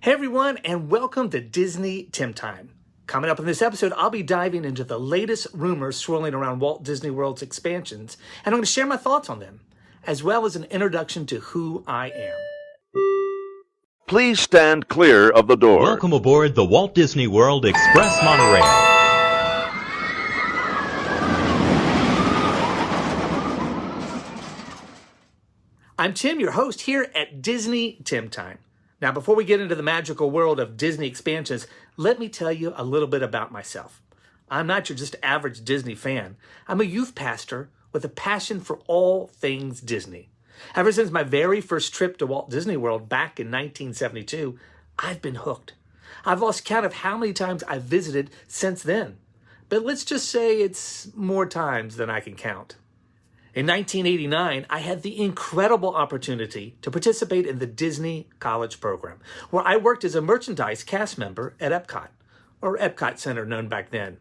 Hey everyone, and welcome to DisneyTimTime. Coming up in this episode, I'll be diving into the latest rumors swirling around Walt Disney World's expansions, and I'm going to share my thoughts on them, as well as an introduction to who I am. Please stand clear of the door. Welcome aboard the Walt Disney World Express Monorail. I'm Tim, your host here at DisneyTimTime. Now, before we get into the magical world of Disney expansions, let me tell you a little bit about myself. I'm not your just average Disney fan. I'm a youth pastor with a passion for all things Disney. Ever since my very first trip to Walt Disney World back in 1972, I've been hooked. I've lost count of how many times I've visited since then, but let's just say it's more times than I can count. In 1989, I had the incredible opportunity to participate in the Disney College Program, where I worked as a merchandise cast member at Epcot, or Epcot Center known back then.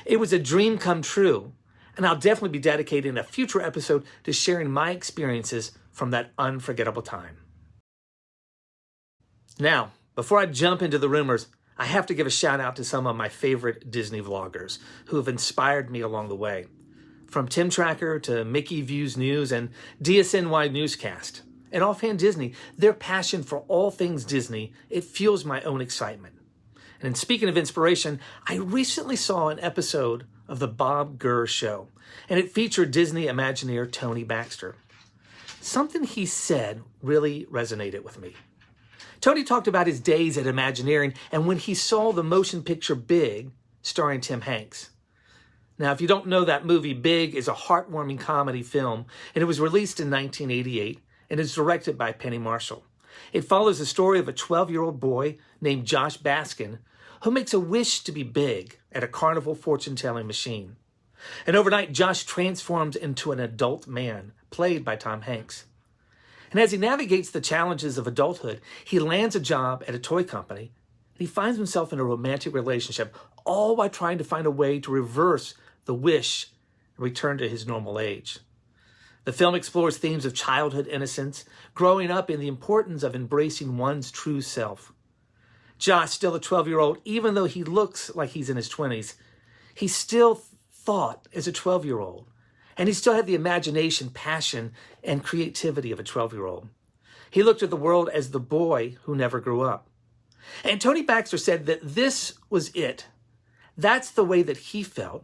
It was a dream come true, and I'll definitely be dedicating a future episode to sharing my experiences from that unforgettable time. Now, before I jump into the rumors, I have to give a shout out to some of my favorite Disney vloggers who have inspired me along the way. From Tim Tracker to Mickey Views News and DSNY Newscast. And Offhand Disney, their passion for all things Disney, it fuels my own excitement. And speaking of inspiration, I recently saw an episode of The Bob Gurr Show, and it featured Disney Imagineer Tony Baxter. Something he said really resonated with me. Tony talked about his days at Imagineering and when he saw the motion picture Big, starring Tim Hanks. Now, if you don't know that movie, Big is a heartwarming comedy film, and it was released in 1988 and is directed by Penny Marshall. It follows the story of a 12-year-old boy named Josh Baskin who makes a wish to be big at a carnival fortune-telling machine. And overnight, Josh transforms into an adult man, played by Tom Hanks. And as he navigates the challenges of adulthood, he lands a job at a toy company, and he finds himself in a romantic relationship, all while trying to find a way to reverse the wish and return to his normal age. The film explores themes of childhood innocence, growing up, and the importance of embracing one's true self. Josh, still a 12-year-old, even though he looks like he's in his 20s, he still thought as a 12-year-old, and he still had the imagination, passion, and creativity of a 12-year-old. He looked at the world as the boy who never grew up. And Tony Baxter said that this was it. That's the way that he felt.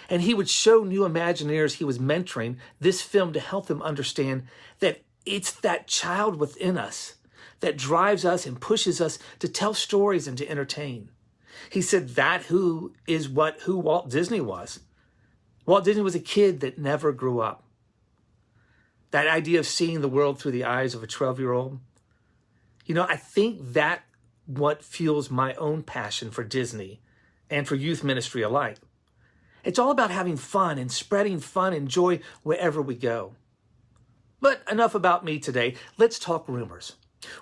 And he would show new Imagineers he was mentoring this film to help them understand that it's that child within us that drives us and pushes us to tell stories and to entertain. He said who Walt Disney was. Walt Disney was a kid that never grew up. That idea of seeing the world through the eyes of a 12-year-old, I think that what fuels my own passion for Disney and for youth ministry alike. It's all about having fun and spreading fun and joy wherever we go. But enough about me today. Let's talk rumors.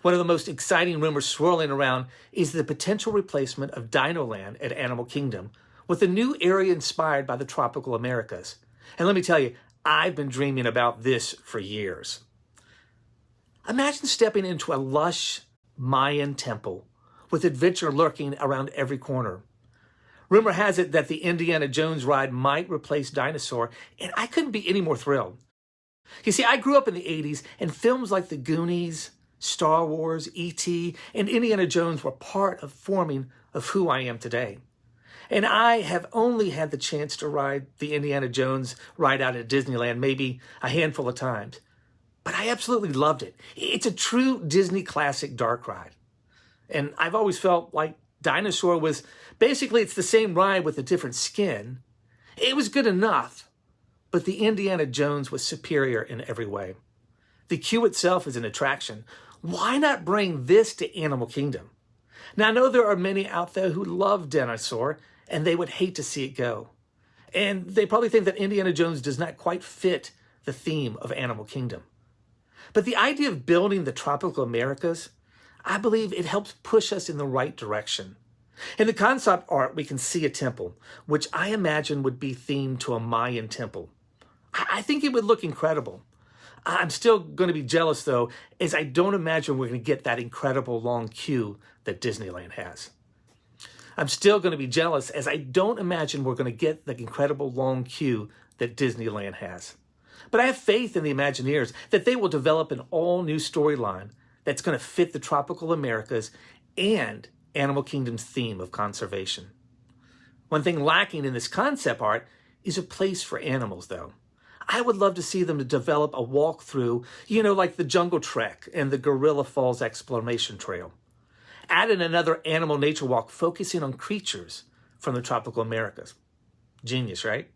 One of the most exciting rumors swirling around is the potential replacement of Dinoland at Animal Kingdom with a new area inspired by the tropical Americas. And let me tell you, I've been dreaming about this for years. Imagine stepping into a lush Mayan temple with adventure lurking around every corner. Rumor has it that the Indiana Jones ride might replace Dinosaur, and I couldn't be any more thrilled. You see, I grew up in the 80s, and films like The Goonies, Star Wars, E.T., and Indiana Jones were part of forming of who I am today. And I have only had the chance to ride the Indiana Jones ride out at Disneyland maybe a handful of times. But I absolutely loved it. It's a true Disney classic dark ride. And I've always felt like Dinosaur was basically, it's the same ride with a different skin. It was good enough, but the Indiana Jones was superior in every way. The queue itself is an attraction. Why not bring this to Animal Kingdom? Now, I know there are many out there who love Dinosaur, and they would hate to see it go. And they probably think that Indiana Jones does not quite fit the theme of Animal Kingdom. But the idea of building the tropical Americas, I believe it helps push us in the right direction. In the concept art, we can see a temple, which I imagine would be themed to a Mayan temple. I think it would look incredible. I'm still going to be jealous, though, as I don't imagine we're going to get that incredible long queue that Disneyland has. I'm still going to be jealous as I don't imagine we're going to get the incredible long queue that Disneyland has. But I have faith in the Imagineers that they will develop an all-new storyline that's going to fit the tropical Americas and Animal Kingdom's theme of conservation. One thing lacking in this concept art is a place for animals, though. I would love to see them develop a walkthrough, like the Jungle Trek and the Gorilla Falls Exploration Trail. Add in another animal nature walk focusing on creatures from the tropical Americas. Genius, right?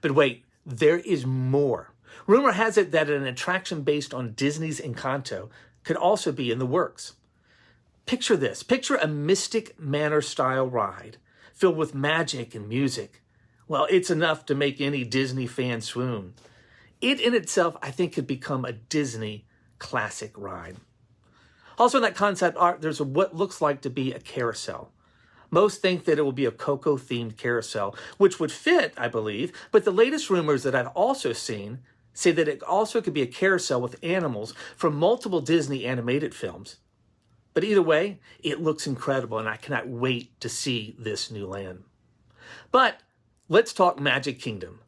But wait, there is more. Rumor has it that an attraction based on Disney's Encanto could also be in the works. Picture this. Picture a Mystic Manor-style ride filled with magic and music. Well, it's enough to make any Disney fan swoon. It in itself, I think, could become a Disney classic ride. Also in that concept art, there's what looks like to be a carousel. Most think that it will be a Coco-themed carousel, which would fit, I believe, but the latest rumors that I've also seen say that it also could be a carousel with animals from multiple Disney animated films. But either way, it looks incredible, and I cannot wait to see this new land. But let's talk Magic Kingdom.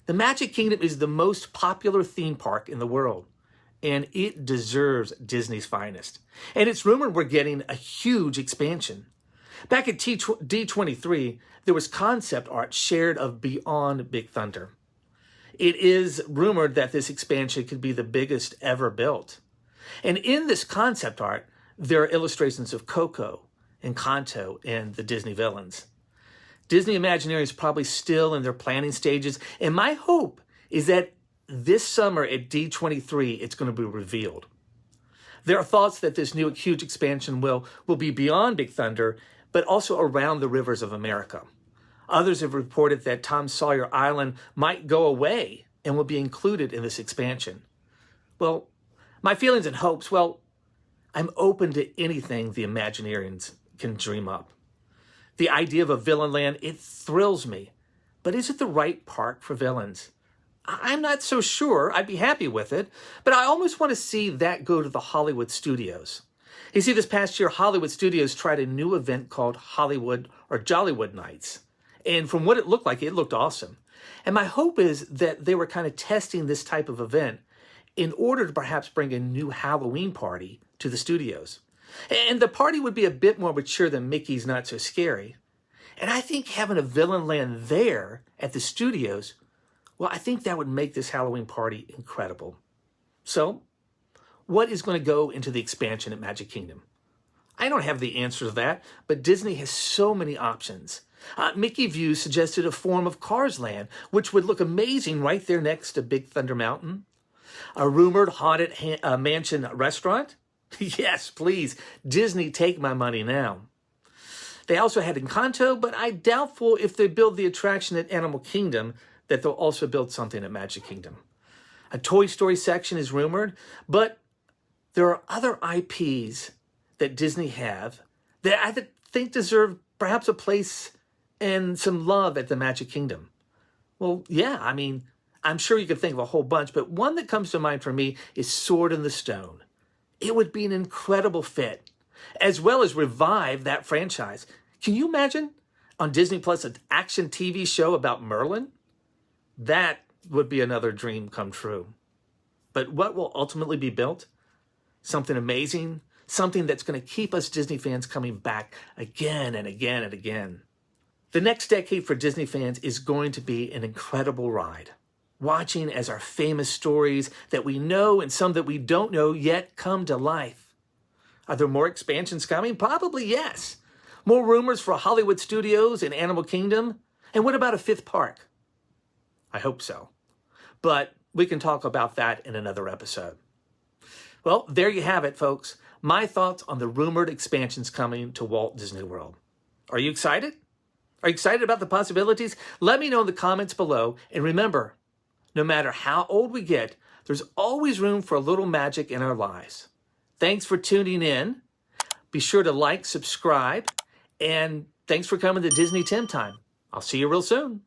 The Magic Kingdom is the most popular theme park in the world, and it deserves Disney's finest. And it's rumored we're getting a huge expansion. Back at D23, there was concept art shared of Beyond Big Thunder. It is rumored that this expansion could be the biggest ever built. And in this concept art, there are illustrations of Coco, Encanto, and the Disney villains. Disney Imagineering is probably still in their planning stages, and my hope is that this summer at D23, it's going to be revealed. There are thoughts that this new huge expansion will be beyond Big Thunder, but also around the rivers of America. Others have reported that Tom Sawyer Island might go away and will be included in this expansion. Well, my feelings and hopes, I'm open to anything the Imagineerians can dream up. The idea of a villain land, it thrills me. But is it the right park for villains? I'm not so sure. I'd be happy with it. But I almost want to see that go to the Hollywood studios. You see, this past year, Hollywood Studios tried a new event called Hollywood or Jollywood Nights. And from what it looked like, it looked awesome. And my hope is that they were kind of testing this type of event in order to perhaps bring a new Halloween party to the studios. And the party would be a bit more mature than Mickey's Not So Scary. And I think having a villain land there at the studios, I think that would make this Halloween party incredible. So, what is going to go into the expansion at Magic Kingdom? I don't have the answer to that, but Disney has so many options. Mickey View suggested a form of Cars Land, which would look amazing right there next to Big Thunder Mountain. A rumored haunted mansion restaurant? Yes, please, Disney, take my money now. They also had Encanto, but I doubtful if they build the attraction at Animal Kingdom that they'll also build something at Magic Kingdom. A Toy Story section is rumored, but there are other IPs that Disney have that I think deserve perhaps a place and some love at the Magic Kingdom. Well, yeah, I'm sure you could think of a whole bunch, but one that comes to mind for me is Sword in the Stone. It would be an incredible fit, as well as revive that franchise. Can you imagine on Disney Plus an action TV show about Merlin? That would be another dream come true. But what will ultimately be built? Something amazing, something that's going to keep us Disney fans coming back again and again and again. The next decade for Disney fans is going to be an incredible ride. Watching as our famous stories that we know and some that we don't know yet come to life. Are there more expansions coming? Probably yes. More rumors for Hollywood Studios and Animal Kingdom? And what about a fifth park? I hope so. But we can talk about that in another episode. Well, there you have it, folks. My thoughts on the rumored expansions coming to Walt Disney World. Are you excited? Are you excited about the possibilities? Let me know in the comments below. And remember, no matter how old we get, there's always room for a little magic in our lives. Thanks for tuning in. Be sure to like, subscribe, and thanks for coming to DisneyTimTime. I'll see you real soon.